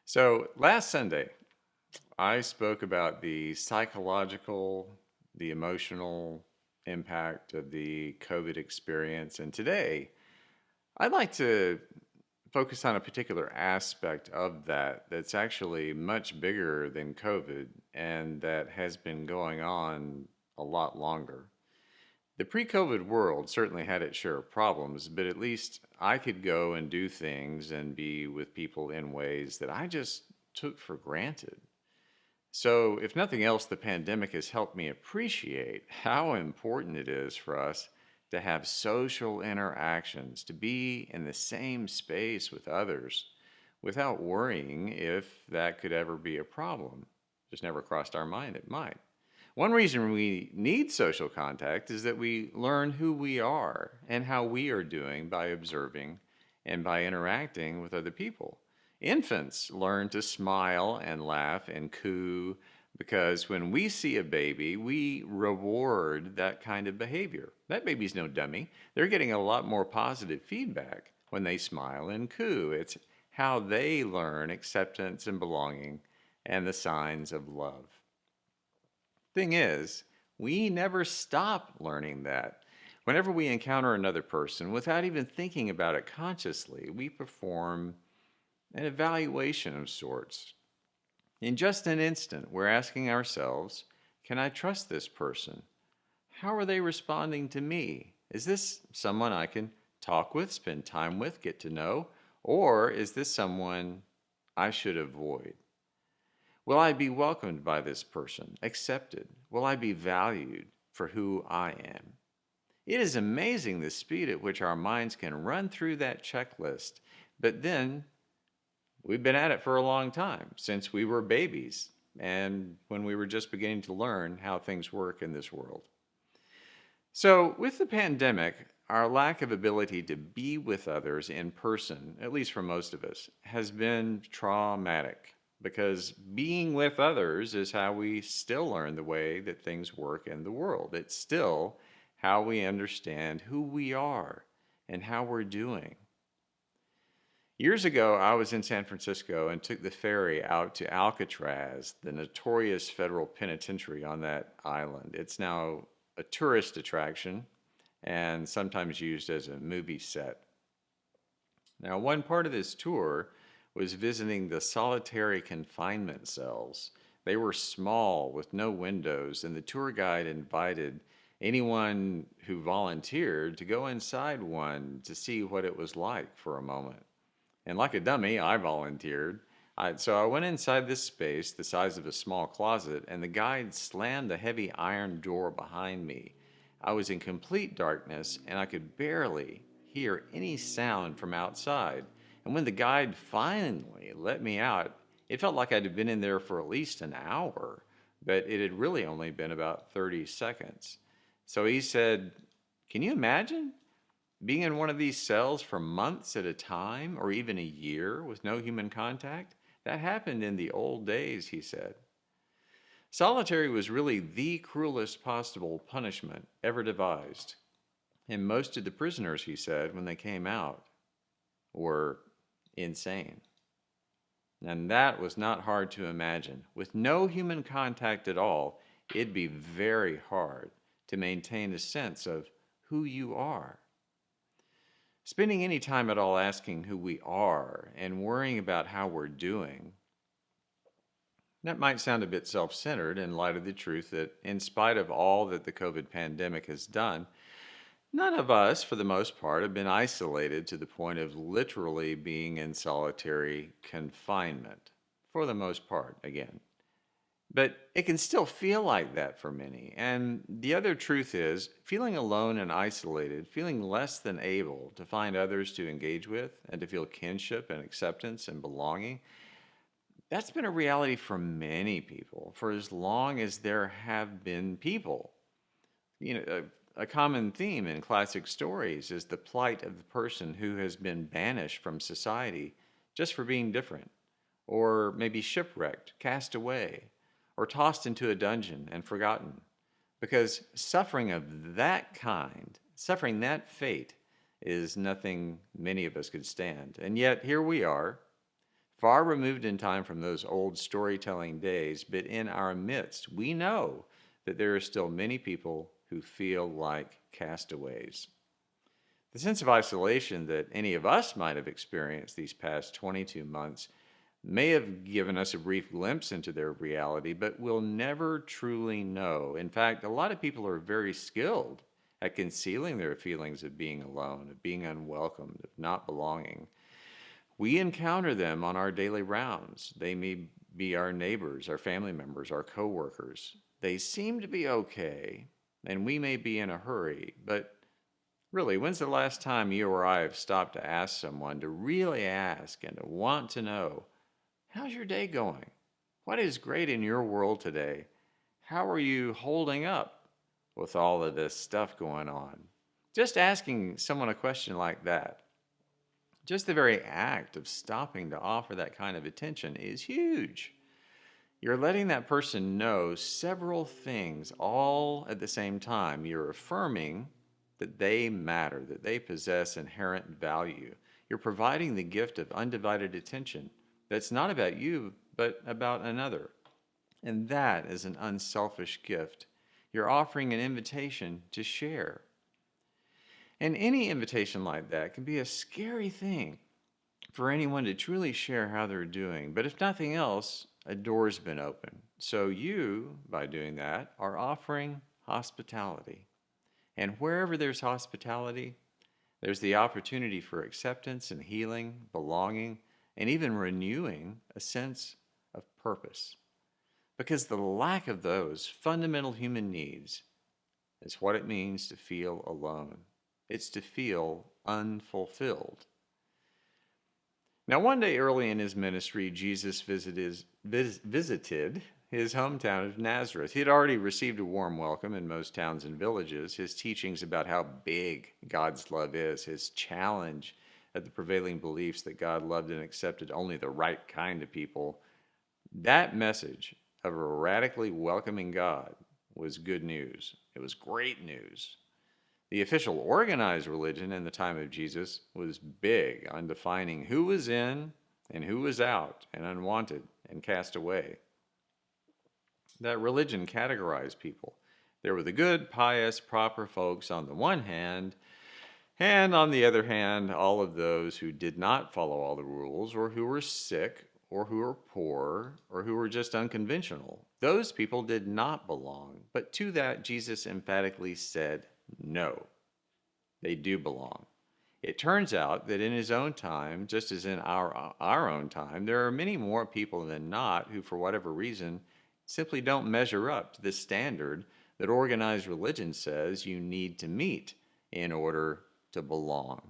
So last Sunday, I spoke about the psychological, the emotional impact of the COVID experience. And today, I'd like to focus on a particular aspect of that that's actually much bigger than COVID and that has been going on a lot longer. The pre COVID world certainly had its share of problems, but at least I could go and do things and be with people in ways that I just took for granted. So, if nothing else, the pandemic has helped me appreciate how important it is for us to have social interactions, to be in the same space with others without worrying if that could ever be a problem. Just never crossed our mind it might. One reason we need social contact is that we learn who we are and how we are doing by observing and by interacting with other people. Infants learn to smile and laugh and coo because when we see a baby, we reward that kind of behavior. That baby's no dummy. They're getting a lot more positive feedback when they smile and coo. It's how they learn acceptance and belonging and the signs of love. Thing is, we never stop learning that. Whenever we encounter another person, without even thinking about it consciously, we perform an evaluation of sorts. In just an instant, we're asking ourselves, can I trust this person? How are they responding to me? Is this someone I can talk with, spend time with, get to know? Or is this someone I should avoid? Will I be welcomed by this person, accepted? Will I be valued for who I am? It is amazing the speed at which our minds can run through that checklist, but then we've been at it for a long time, since we were babies and when we were just beginning to learn how things work in this world. So, with the pandemic, our lack of ability to be with others in person, at least for most of us, has been traumatic because being with others is how we still learn the way that things work in the world. It's still how we understand who we are and how we're doing. Years ago, I was in San Francisco and took the ferry out to Alcatraz, the notorious federal penitentiary on that island. It's now a tourist attraction and sometimes used as a movie set. Now, one part of this tour was visiting the solitary confinement cells. They were small with no windows, and the tour guide invited anyone who volunteered to go inside one to see what it was like for a moment. And like a dummy, I volunteered. So I went inside this space, the size of a small closet, and the guide slammed the heavy iron door behind me. I was in complete darkness, and I could barely hear any sound from outside. And when the guide finally let me out, it felt like I'd been in there for at least an hour, but it had really only been about 30 seconds. So he said, "Can you imagine being in one of these cells for months at a time, or even a year with no human contact? That happened in the old days," he said. Solitary was really the cruelest possible punishment ever devised. And most of the prisoners, he said, when they came out, were insane. And that was not hard to imagine. With no human contact at all, it'd be very hard to maintain a sense of who you are. Spending any time at all asking who we are and worrying about how we're doing, that might sound a bit self-centered in light of the truth that in spite of all that the COVID pandemic has done, none of us, for the most part, have been isolated to the point of literally being in solitary confinement. For the most part, again. But it can still feel like that for many. And the other truth is, feeling alone and isolated, feeling less than able to find others to engage with and to feel kinship and acceptance and belonging, that's been a reality for many people for as long as there have been people. A common theme in classic stories is the plight of the person who has been banished from society just for being different, or maybe shipwrecked, cast away, or tossed into a dungeon and forgotten. Because suffering of that kind, suffering that fate, is nothing many of us could stand. And yet here we are, far removed in time from those old storytelling days, but in our midst, we know that there are still many people who feel like castaways. The sense of isolation that any of us might have experienced these past 22 months may have given us a brief glimpse into their reality, but we'll never truly know. In fact, a lot of people are very skilled at concealing their feelings of being alone, of being unwelcomed, of not belonging. We encounter them on our daily rounds. They may be our neighbors, our family members, our coworkers. They seem to be okay, and we may be in a hurry, but really, when's the last time you or I have stopped to ask someone, to really ask and to want to know, how's your day going? What is great in your world today? How are you holding up with all of this stuff going on? Just asking someone a question like that, just the very act of stopping to offer that kind of attention is huge. You're letting that person know several things all at the same time. You're affirming that they matter, that they possess inherent value. You're providing the gift of undivided attention that's not about you, but about another. And that is an unselfish gift. You're offering an invitation to share. And any invitation like that can be a scary thing for anyone to truly share how they're doing. But if nothing else, a door's been opened. So you, by doing that, are offering hospitality. And wherever there's hospitality, there's the opportunity for acceptance and healing, belonging, and even renewing a sense of purpose. Because the lack of those fundamental human needs is what it means to feel alone. It's to feel unfulfilled. Now, one day early in his ministry, Jesus visited his hometown of Nazareth. He had already received a warm welcome in most towns and villages. His teachings about how big God's love is, his challenge at the prevailing beliefs that God loved and accepted only the right kind of people, that message of a radically welcoming God was good news. It was great news. The official organized religion in the time of Jesus was big on defining who was in and who was out and unwanted and cast away. That religion categorized people. There were the good, pious, proper folks on the one hand, and on the other hand, all of those who did not follow all the rules, or who were sick, or who were poor, or who were just unconventional. Those people did not belong. But to that, Jesus emphatically said, no, they do belong. It turns out that in his own time, just as in our own time, there are many more people than not who, for whatever reason, simply don't measure up to the standard that organized religion says you need to meet in order to belong.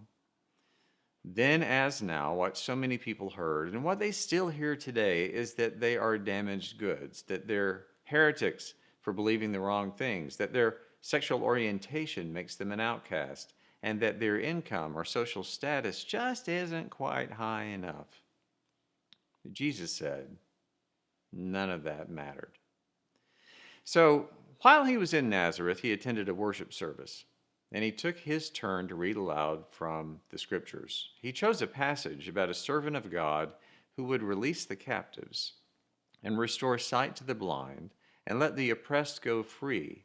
Then, as now, what so many people heard, and what they still hear today, is that they are damaged goods, that they're heretics for believing the wrong things, that their sexual orientation makes them an outcast, and that their income or social status just isn't quite high enough. Jesus said, none of that mattered. So, while he was in Nazareth, he attended a worship service, and he took his turn to read aloud from the scriptures. He chose a passage about a servant of God who would release the captives and restore sight to the blind and let the oppressed go free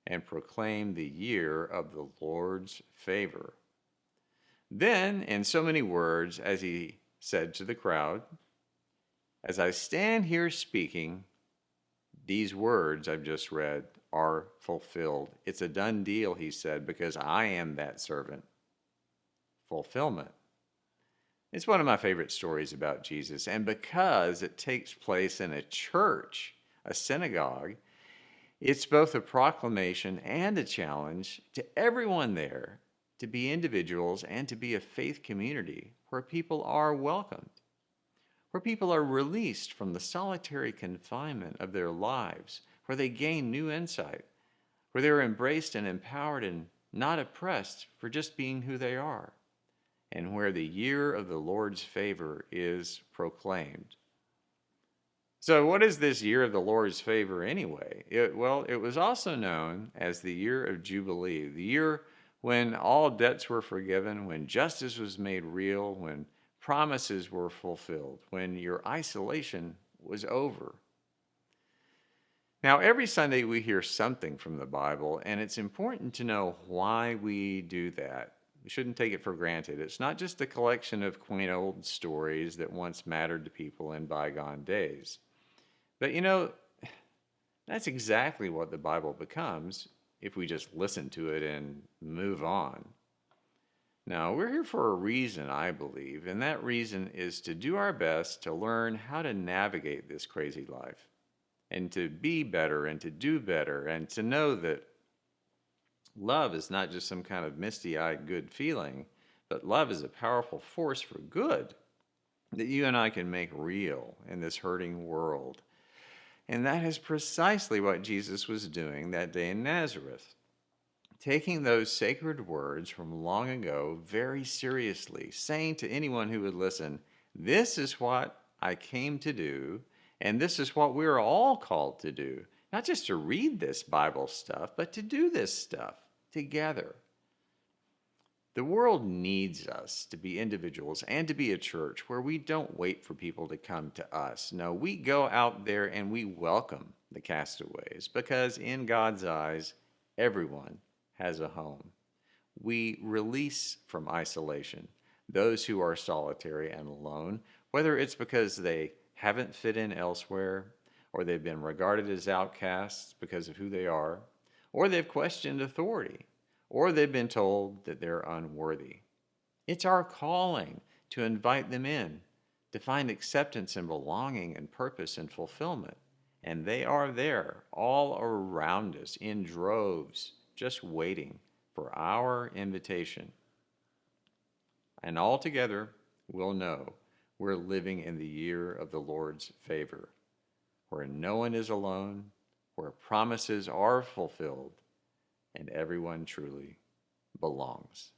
and proclaim the year of the Lord's favor. Then, in so many words, as he said to the crowd, as I stand here speaking, these words I've just read are fulfilled. It's a done deal, he said, because I am that servant. Fulfillment. It's one of my favorite stories about Jesus, and because it takes place in a church, a synagogue, it's both a proclamation and a challenge to everyone there to be individuals and to be a faith community where people are welcomed, where people are released from the solitary confinement of their lives, where they gain new insight, where they're embraced and empowered and not oppressed for just being who they are, and where the year of the Lord's favor is proclaimed. So what is this year of the Lord's favor anyway? It was also known as the year of Jubilee, the year when all debts were forgiven, when justice was made real, when promises were fulfilled, when your isolation was over. Now, every Sunday we hear something from the Bible, and it's important to know why we do that. We shouldn't take it for granted. It's not just a collection of quaint old stories that once mattered to people in bygone days. But that's exactly what the Bible becomes if we just listen to it and move on. Now, we're here for a reason, I believe, and that reason is to do our best to learn how to navigate this crazy life and to be better and to do better and to know that love is not just some kind of misty-eyed good feeling, but love is a powerful force for good that you and I can make real in this hurting world. And that is precisely what Jesus was doing that day in Nazareth, taking those sacred words from long ago very seriously, saying to anyone who would listen, this is what I came to do, and this is what we're all called to do. Not just to read this Bible stuff, but to do this stuff together. The world needs us to be individuals and to be a church where we don't wait for people to come to us. No, we go out there and we welcome the castaways because in God's eyes, everyone has a home. We release from isolation those who are solitary and alone, whether it's because they haven't fit in elsewhere, or they've been regarded as outcasts because of who they are, or they've questioned authority, or they've been told that they're unworthy. It's our calling to invite them in, to find acceptance and belonging and purpose and fulfillment. And they are there, all around us, in droves, just waiting for our invitation. And all together, we'll know we're living in the year of the Lord's favor, where no one is alone, where promises are fulfilled, and everyone truly belongs.